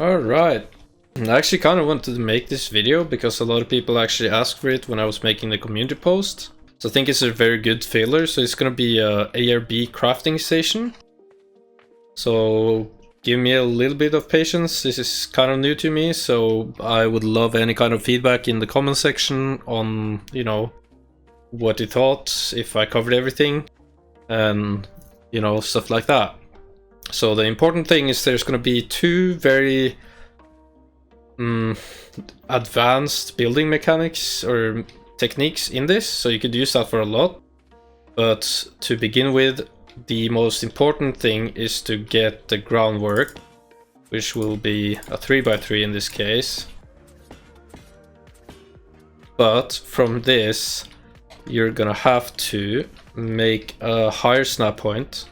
Alright, I actually kind of wanted to make this video because a lot of people actually asked for it when I was making the community post. So I think it's a very good filler, so it's gonna be a ARB crafting station. So give me a little bit of patience, this is kind of new to me, so I would love any kind of feedback in the comment section on, you know, what you thought, if I covered everything, and, you know, stuff like that. So the important thing is there's going to be two very advanced building mechanics or techniques in this, so you could use that for a lot. But to begin with, the most important thing is to get the groundwork, which will be a 3x3 in this case. But from this, you're gonna have to make a higher snap point.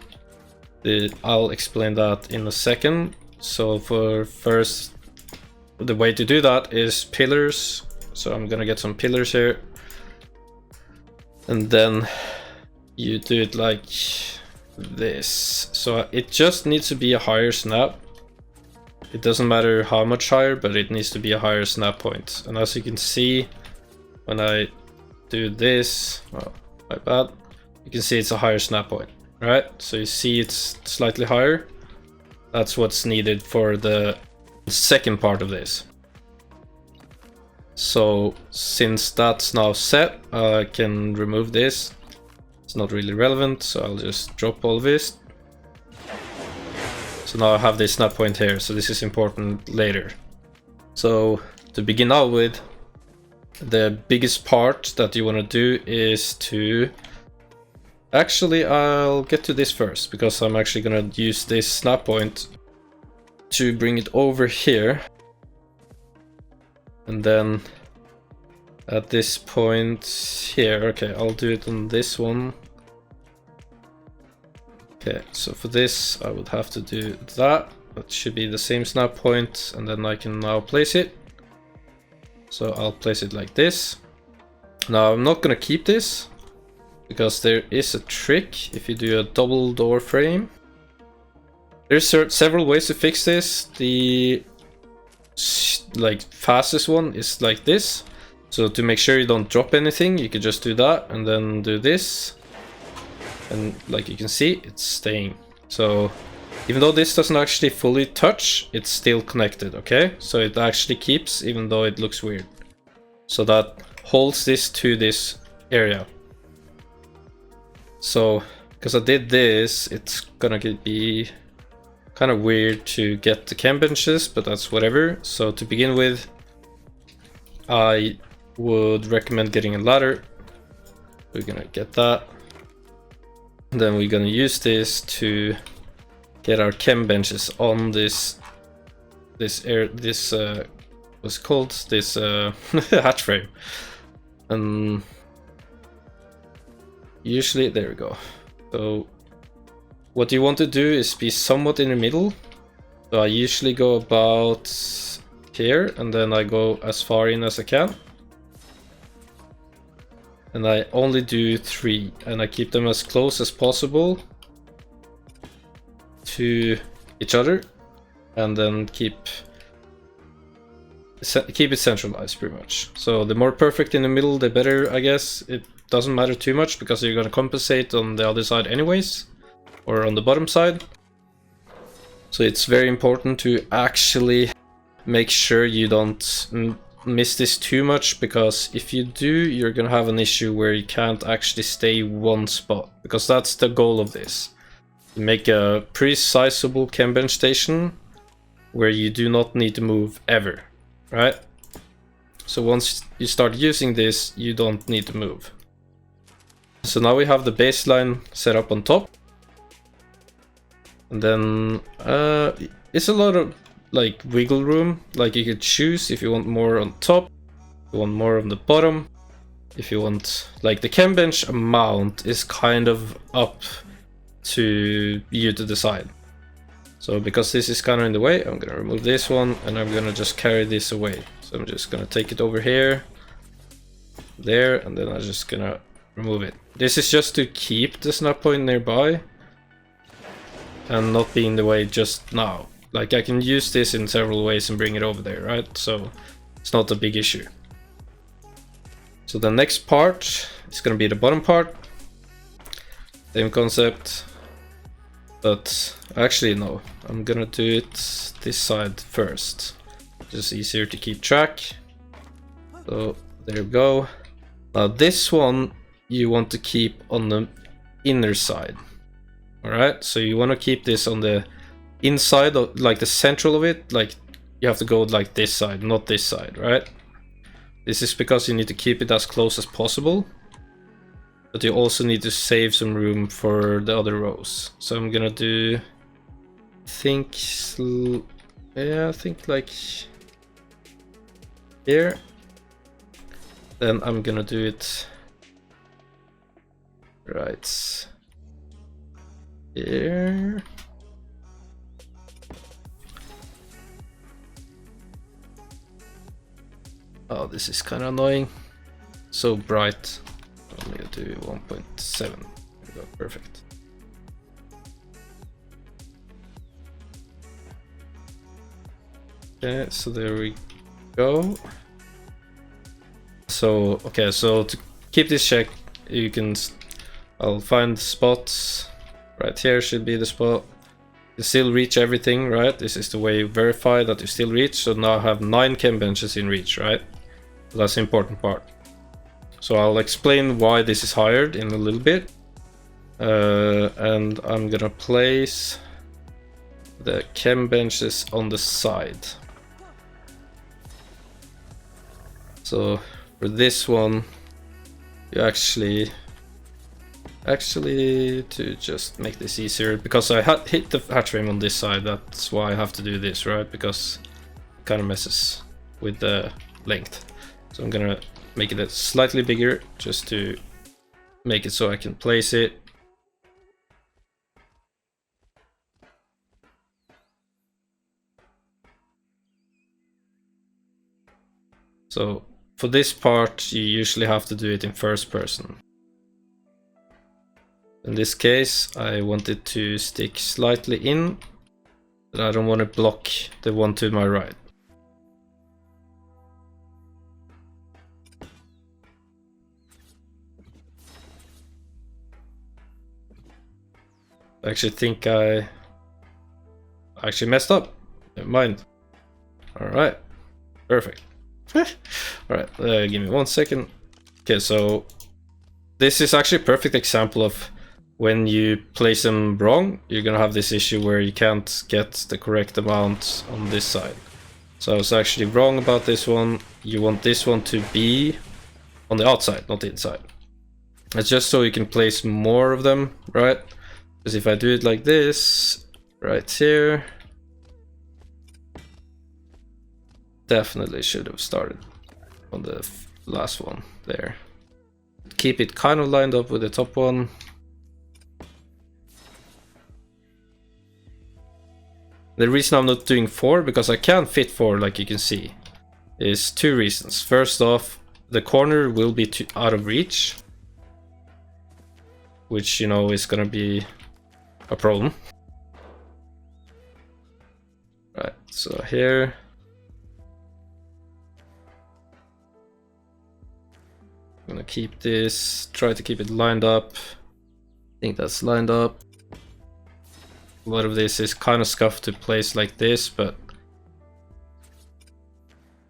I'll explain that in a second. So for first, the way to do that is pillars. So I'm gonna get some pillars here. And then you do it like this. So it just needs to be a higher snap. It doesn't matter how much higher, but it needs to be a higher snap point. And as you can see, when I do this, oh, my bad, you can see it's a higher snap point. Right, so you see it's slightly higher. That's what's needed for the second part of this. So since that's now set, I can remove this. It's not really relevant, so I'll just drop all of this. So now I have this snap point here, so this is important later. So to begin out with, the biggest part that you want to do is to... Actually, I'll get to this first, because I'm actually gonna use this snap point to bring it over here. And then at this point here, okay, I'll do it on this one. Okay, so for this, I would have to do that. That should be the same snap point, and then I can now place it. So I'll place it like this. Now, I'm not gonna keep this, because there is a trick if you do a double door frame. There's several ways to fix this. The fastest one is like this. So to make sure you don't drop anything, you could just do that and then do this. And like you can see, it's staying. So even though this doesn't actually fully touch, it's still connected, okay? So it actually keeps, even though it looks weird. So that holds this to this area. So, because I did this, it's gonna be kind of weird to get the chem benches, but that's whatever. So to begin with, I would recommend getting a ladder. We're gonna get that. Then we're gonna use this to get our chem benches on this what's it called? This hatch frame. And usually, there we go. So what you want to do is be somewhat in the middle. So I usually go about here, and then I go as far in as I can. And I only do 3, and I keep them as close as possible to each other, and then keep it centralized pretty much. So the more perfect in the middle, the better, I guess. It doesn't matter too much because you're going to compensate on the other side anyways, or on the bottom side. So it's very important to actually make sure you don't miss this too much, because if you do, you're going to have an issue where you can't actually stay one spot, because that's the goal of this. Make a pretty sizable chem bench station where you do not need to move ever, right? So once you start using this, you don't need to move. So now we have the baseline set up on top. And then it's a lot of like wiggle room. Like you could choose if you want more on top, if you want more on the bottom, if you want, like the chem bench amount is kind of up to you to decide. So because this is kind of in the way, I'm gonna remove this one and I'm gonna just carry this away. So I'm just gonna take it over here, there, and then I'm just gonna remove it. This is just to keep the snap point nearby and not be in the way just now. Like I can use this in several ways and bring it over there, right? So it's not a big issue. So the next part is gonna be the bottom part. Same concept. But actually no, I'm gonna do it this side first. Just easier to keep track. So there we go. Now this one you want to keep on the inner side. Alright, so you want to keep this on the inside of, like the central of it, like you have to go like this side, not this side, right? This is because you need to keep it as close as possible. But you also need to save some room for the other rows. So I'm gonna do, I think like here. Then I'm gonna do it right here. Oh, this is kind of annoying. So bright. I'm gonna do 1.7. There we go, perfect. Okay, so there we go. So, okay, so to keep this check, you can, I'll find spots. Right here should be the spot. You still reach everything, right? This is the way you verify that you still reach. So now I have 9 chem benches in reach, right? So that's the important part. So I'll explain why this is hired in a little bit. And I'm gonna place the chem benches on the side. So for this one, you actually to just make this easier, because I hit the hatch frame on this side, that's why I have to do this, right? Because it kind of messes with the length. So I'm gonna make it slightly bigger just to make it so I can place it. So for this part, you usually have to do it in first person. In this case, I want it to stick slightly in, but I don't want to block the one to my right. I actually think I actually messed up. Never mind. Alright, perfect. Alright, give me 1 second. Okay, so this is actually a perfect example of when you place them wrong, you're gonna have this issue where you can't get the correct amount on this side. So I was actually wrong about this one. You want this one to be on the outside, not the inside. It's just so you can place more of them, right? Because if I do it like this, right here, definitely should have started on the last one there. Keep it kind of lined up with the top one. The reason I'm not doing 4, because I can't fit 4 like you can see, is 2 reasons. First off, the corner will be out of reach, which, you know, is gonna be a problem. Right, so here. I'm gonna keep this, try to keep it lined up. I think that's lined up. A lot of this is kind of scuffed to place like this, but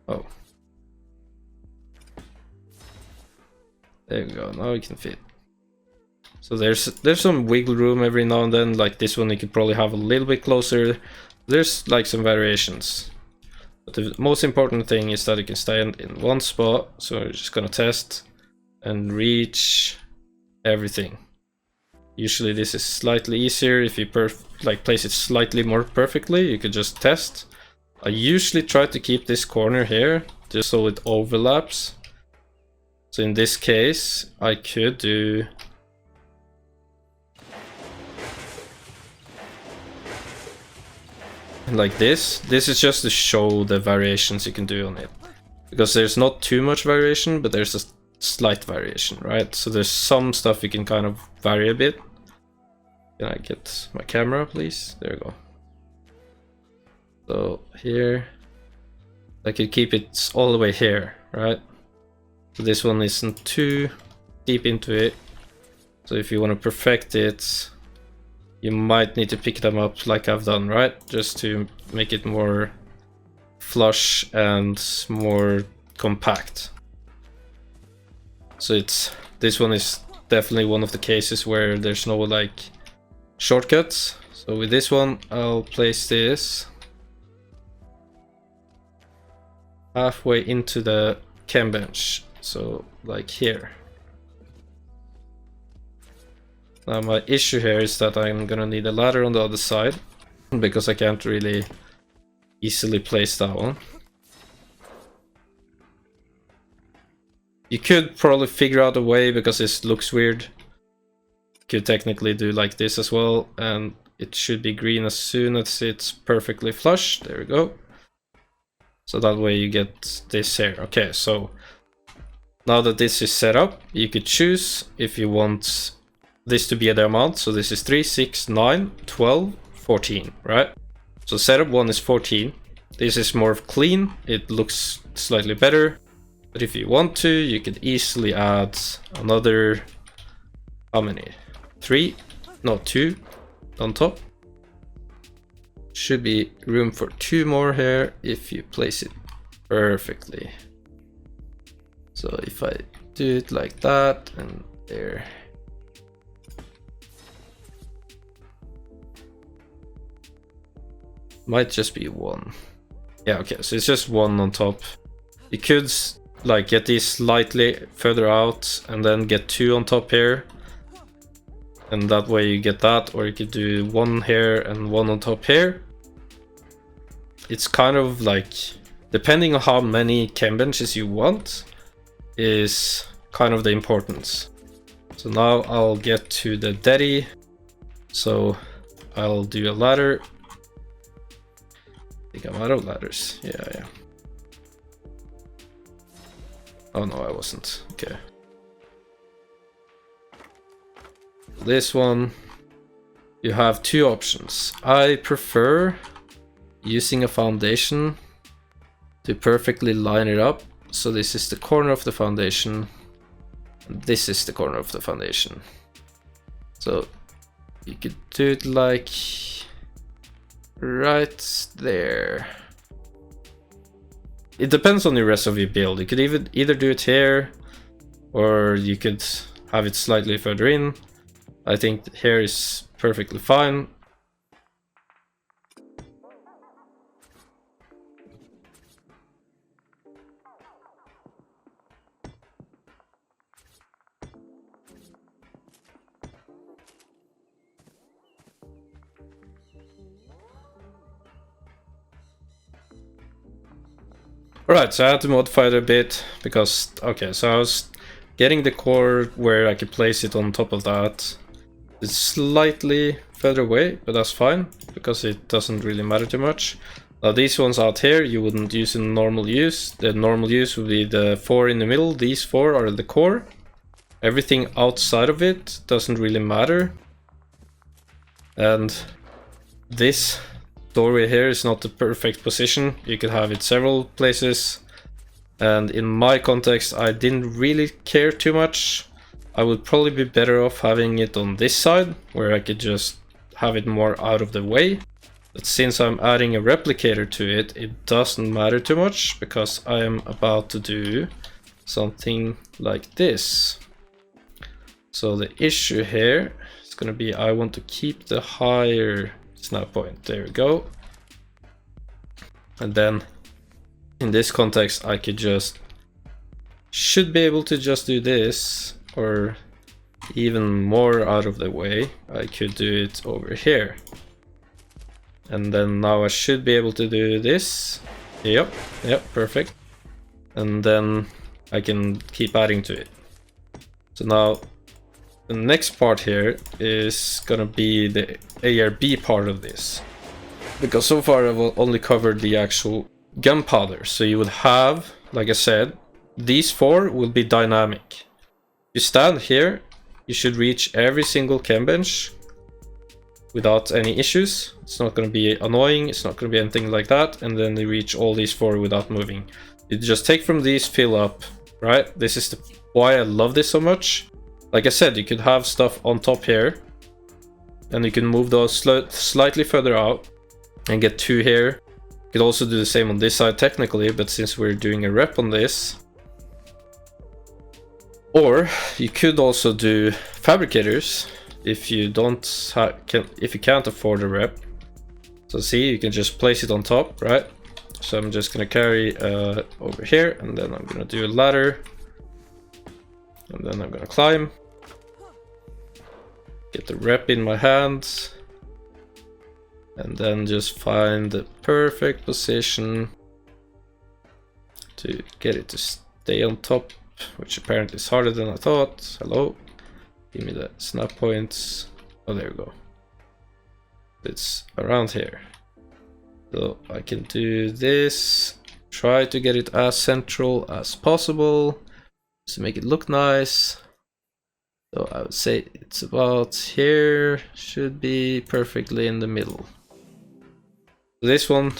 oh, there we go. Now we can fit. So there's some wiggle room every now and then. Like this one, you could probably have a little bit closer. There's like some variations, but the most important thing is that you can stay in one spot. So we're just gonna test and reach everything. Usually this is slightly easier if you place it slightly more perfectly. You could just test. I usually try to keep this corner here just so it overlaps. So in this case, I could do like this. This is just to show the variations you can do on it, because there's not too much variation, but there's a slight variation, right? So there's some stuff you can kind of vary a bit. Can I get my camera, please? There we go. So here, I could keep it all the way here, right? So this one isn't too deep into it. So if you want to perfect it, you might need to pick them up like I've done, right? Just to make it more flush and more compact. So this one is definitely one of the cases where there's no like shortcuts. So with this one, I'll place this halfway into the chem bench, so like here. Now my issue here is that I'm gonna need a ladder on the other side, because I can't really easily place that one. You could probably figure out a way, because this looks weird. You could technically do like this as well, and it should be green as soon as it's perfectly flush. There we go. So that way you get this here. Okay, so now that this is set up, you could choose if you want this to be the amount. So this is 3, 6, 9, 12, 14, right? So setup 1 is 14. This is more clean, it looks slightly better. But if you want to, you could easily add another, how many? 3? No, 2 on top. Should be room for 2 more here if you place it perfectly. So if I do it like that, and there. Might just be 1. Yeah, okay, so it's just 1 on top. You could like get these slightly further out and then get 2 on top here. And that way you get that, or you could do 1 here and 1 on top here. It's kind of like, depending on how many chem benches you want, is kind of the importance. So now I'll get to the daddy. So I'll do a ladder. I think I'm out of ladders. Yeah. Oh no, I wasn't. Okay. This one, you have 2 options. I prefer using a foundation to perfectly line it up. So this is the corner of the foundation, and this is the corner of the foundation. So you could do it like right there. It depends on the rest of your build. You could either do it here, or you could have it slightly further in. I think here is perfectly fine. Alright, so I had to modify it a bit because, okay, so I was getting the core where I could place it on top of that. It's slightly further away, but that's fine because it doesn't really matter too much. Now these ones out here you wouldn't use in normal use. The normal use would be the 4 in the middle. These 4 are the core. Everything outside of it doesn't really matter. And this doorway here is not the perfect position. You could have it several places, and in my context I didn't really care too much. I would probably be better off having it on this side, where I could just have it more out of the way. But since I'm adding a replicator to it, it doesn't matter too much, because I am about to do something like this. So the issue here is going to be, I want to keep the higher snap point. There we go. And then in this context I could should be able to just do this, or even more out of the way. I could do it over here, and then now I should be able to do this. Yep, perfect. And then I can keep adding to it. So now the next part here is gonna be the ARB part of this, because so far I've only covered the actual gunpowder. So you would have, like I said, these 4 will be dynamic. You stand here, you should reach every single chem bench, without any issues. It's not going to be annoying, it's not going to be anything like that, and then you reach all these 4 without moving. You just take from these, fill up, right? This is why I love this so much. Like I said, you could have stuff on top here, and you can move those slightly further out and get 2 here. You could also do the same on this side technically, but since we're doing a rep on this. Or you could also do fabricators if you if you can't afford a rep. So see, you can just place it on top, right? So I'm just gonna carry over here, and then I'm gonna do a ladder, and then I'm gonna climb, get the rep in my hands, and then just find the perfect position to get it to stay on top, which apparently is harder than I thought. Hello, give me the snap points. Oh, there we go. It's around here. So I can do this, try to get it as central as possible to make it look nice. So I would say it's about here, should be perfectly in the middle. This one,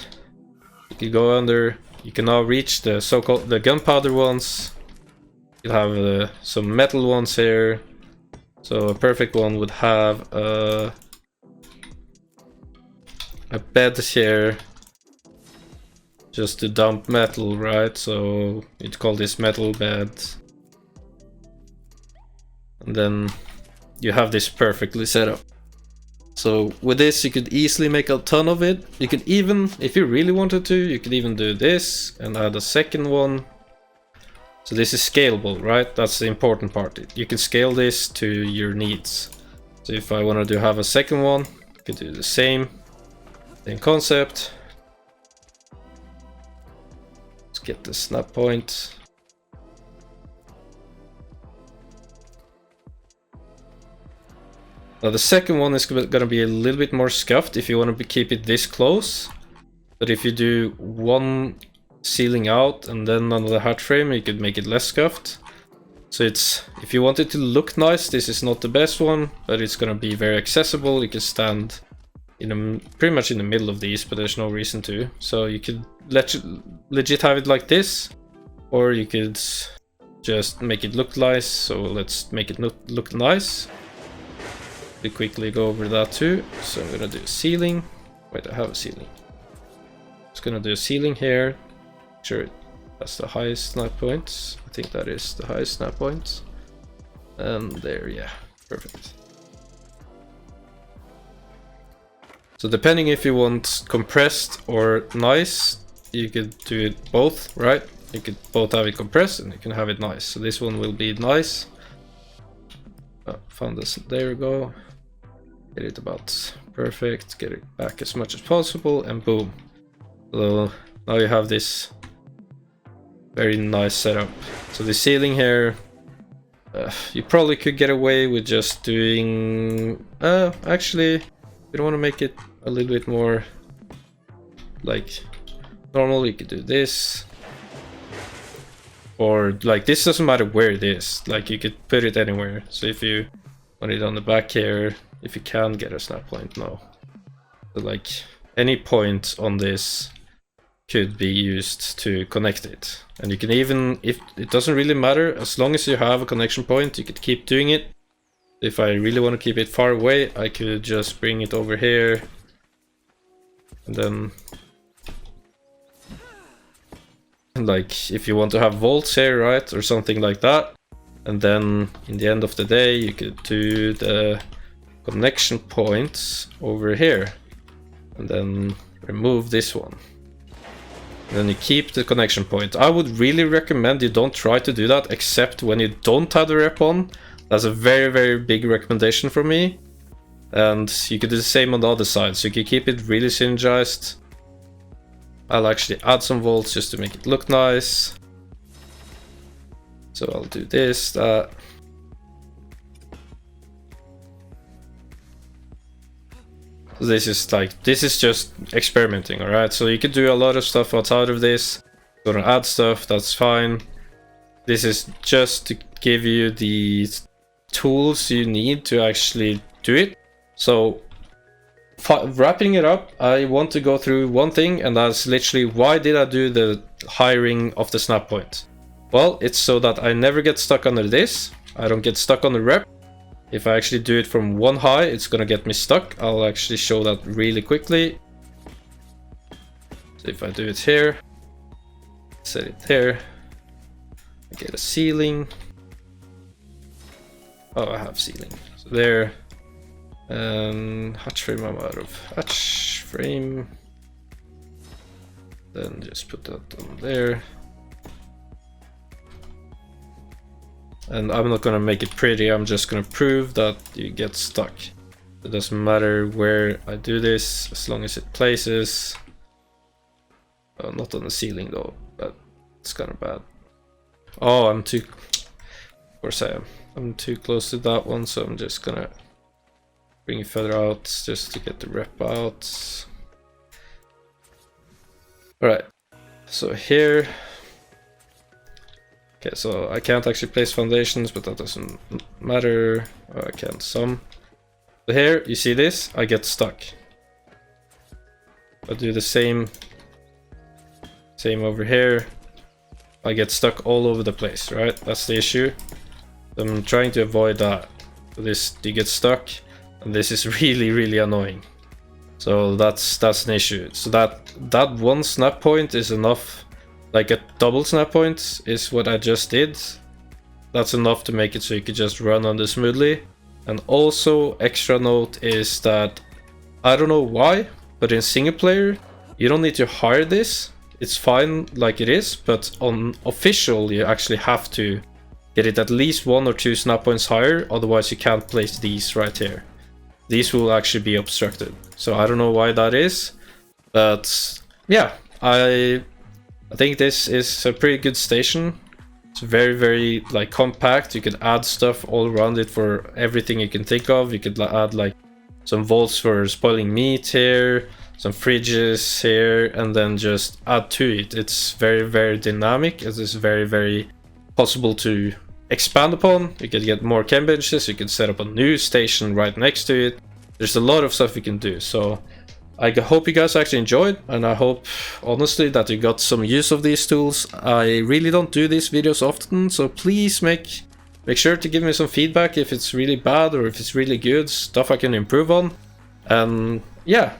you can go under, you can now reach the so-called the gunpowder ones. You have some metal ones here. So a perfect one would have a bed here, just to dump metal, right? So you'd call this metal bed. And then you have this perfectly set up. So with this you could easily make a ton of it. You could even, if you really wanted to, you could even do this and add a second one. So this is scalable, right? That's the important part. You can scale this to your needs. So if I wanted to have a second one, I could do the same concept. Let's get the snap point. Now the second one is going to be a little bit more scuffed if you want to keep it this close. But if you do one ceiling out and then another hatch frame, you could make it less scuffed. So it's, if you want it to look nice, this is not the best one, but it's going to be very accessible. You can stand in pretty much in the middle of these, but there's no reason to. So you could legit have it like this, or you could just make it look nice. So let's make it look nice. We quickly go over that too. So I'm gonna do a ceiling. Wait, I have a ceiling. Just gonna do a ceiling here. Sure, that's the highest snap points. I think that is the highest snap points. And there, yeah, perfect. So depending if you want compressed or nice, you could do it both, right? You could both have it compressed and you can have it nice. So this one will be nice. Oh, found this, there we go. Get it about perfect, get it back as much as possible, and boom. So now you have this very nice setup. So the ceiling here, you probably could get away with just doing, actually, you don't want to make it a little bit more like normal. You could do this, or like this doesn't matter where it is, like you could put it anywhere. So if you want it on the back here, if you can get a snap point, no. So like any point on this could be used to connect it. And you can even, if it doesn't really matter, as long as you have a connection point, you could keep doing it. If I really want to keep it far away, I could just bring it over here. And then, like, if you want to have volts here, right, or something like that. And then, in the end of the day, you could do the connection points over here. And then remove this one. And then you keep the connection point. I would really recommend you don't try to do that except when you don't have the rep on. That's a very, very big recommendation from me. And you could do the same on the other side. So you can keep it really synergized. I'll actually add some volts just to make it look nice. So I'll do this, that. This is like, this is just experimenting, alright? So you could do a lot of stuff outside of this. You want to add stuff, that's fine. This is just to give you the tools you need to actually do it. So wrapping it up, I want to go through one thing, and that's literally why did I do the hiring of the snap point? Well, it's so that I never get stuck under this. I don't get stuck on the rep. If I actually do it from one high, it's gonna get me stuck. I'll actually show that really quickly. So if I do it here, set it there, I get a ceiling. Oh, I have ceiling. So there. Hatch frame, I'm out of hatch frame. Then just put that on there. And I'm not gonna make it pretty, I'm just gonna prove that you get stuck. It doesn't matter where I do this, as long as it places. Not on the ceiling though, that's kind of bad. Oh, I'm too... Of course I am. I'm too close to that one, so I'm just gonna bring it further out just to get the rep out. Alright, so here... Okay, so I can't actually place foundations, but that doesn't matter. Oh, I can some. So here, you see this? I get stuck. I do the same over here. I get stuck all over the place, right? That's the issue. I'm trying to avoid that. So this, you get stuck, and this is really, really annoying. So that's an issue. So that one snap point is enough. Like a double snap point is what I just did. That's enough to make it so you could just run on this smoothly. And also, extra note is that I don't know why, but in single player, you don't need to hire this. It's fine like it is, but on official, you actually have to get it at least 1 or 2 snap points higher. Otherwise, you can't place these right here. These will actually be obstructed. So I don't know why that is, but yeah, I think this is a pretty good station. It's very, very like compact. You could add stuff all around it for everything you can think of. You could add like some vaults for spoiling meat here, some fridges here, and then just add to it. It's very, very dynamic. It is very, very possible to expand upon. You could get more chem benches. You could set up a new station right next to it. There's a lot of stuff you can do. So I hope you guys actually enjoyed, and I hope honestly that you got some use of these tools. I really don't do these videos often, so please make sure to give me some feedback if it's really bad or if it's really good, stuff I can improve on. And yeah,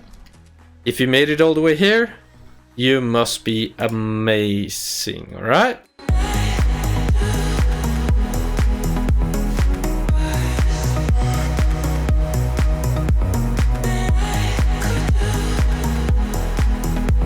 if you made it all the way here, you must be amazing, alright?